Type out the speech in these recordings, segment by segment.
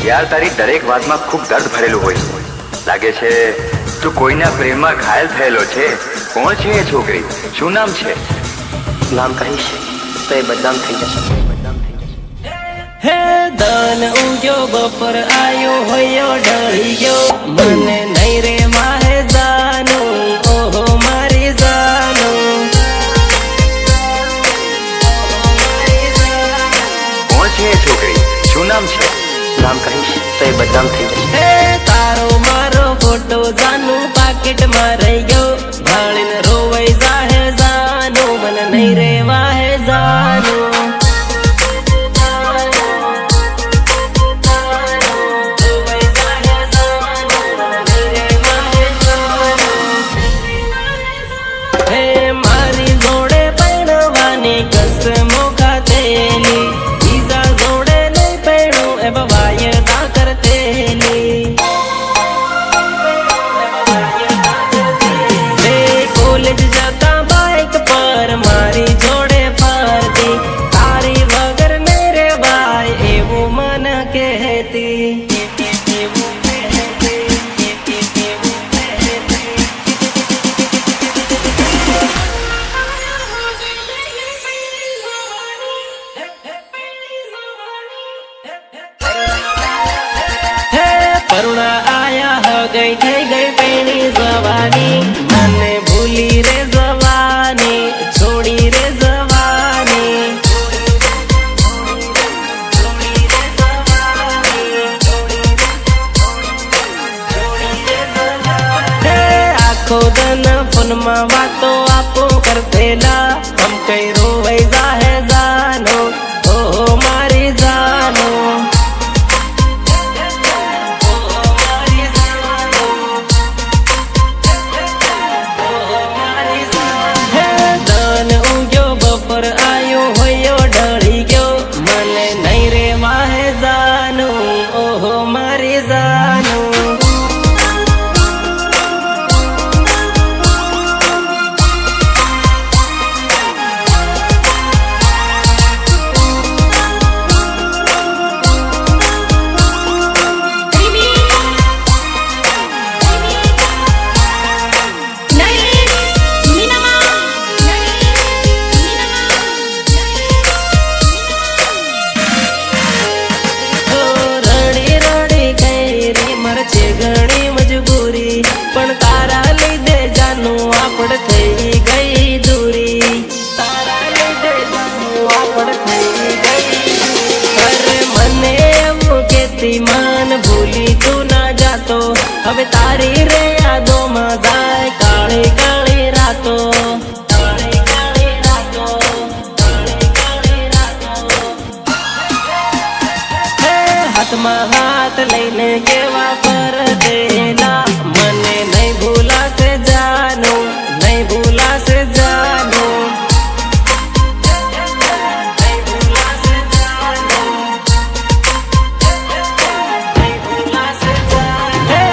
यार तारी दरेक बात में खूब दर्द भरेलू होय लागे छे। तू कोईना प्रेम में घायल थयेलो छे। कोण छे ए छोकरी? शुं नाम छे? नाम कहीश तो ये बदनाम थई जशे। हे दान उग्यो बपर आयो होयो ढળી गयो मने नहीं रे माहे जानो ओहो मारी जानो। कोण छे ए छोकरी? शुं नाम छे? नाम कहीश तो ये बदनाम थई जशे। हे तारो मारो फोटो जानू पाकिट में रही गयो भाळीन रोवई जाहे जानो मन नहीं रे वाहे जानो। हे मारी जोड़े पैणवानी कसमो खातेली ईजा जोड़े नहीं पैणू ए वायदा करतेली। कॉलेज जाता बाइक पर मारी जोड़े फरती तारी वगर मेरे भाई एवं मन कहती। करुणा आया हो गई थई गई पेणी जवानी मने भूली रे जवानी छोड़ी रे जवानी। हे आखो दन फोन में बातो आपो करतेला हम कई रोवई जाहे जानो ओहो मारी जानो। पर आयो होयो ढળી गयो मने नहीं रे वाहे जानो ओहो मारी जानो। घणी मजबूरी पण तारा लीधे जानू आपड़ थई गई दूरी। तारा लीधे जानू आपड़ थई गई। अरे मने एवं केती मन भूली तू ना जातो हवे तारी रे यादों में जाए काली काली रातो। काली काली रातो काली काली रातो। हे हाथ में हाथ लईने केवा पर देला मने नहीं भूला से जानो नहीं भूला से जानो। नहीं भूला से जानो नहीं भूला से जानो। हे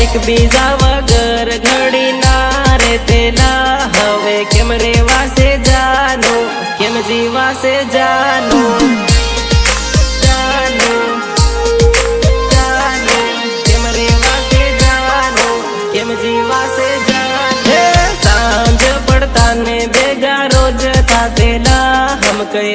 एक बीजा वगर घड़ी ना रे तेला हवे केम रेवा से जानो केम जीवा से जानो। जीवा से जाने सांझ पड़ता ने बेगा रोज था तेला हम कई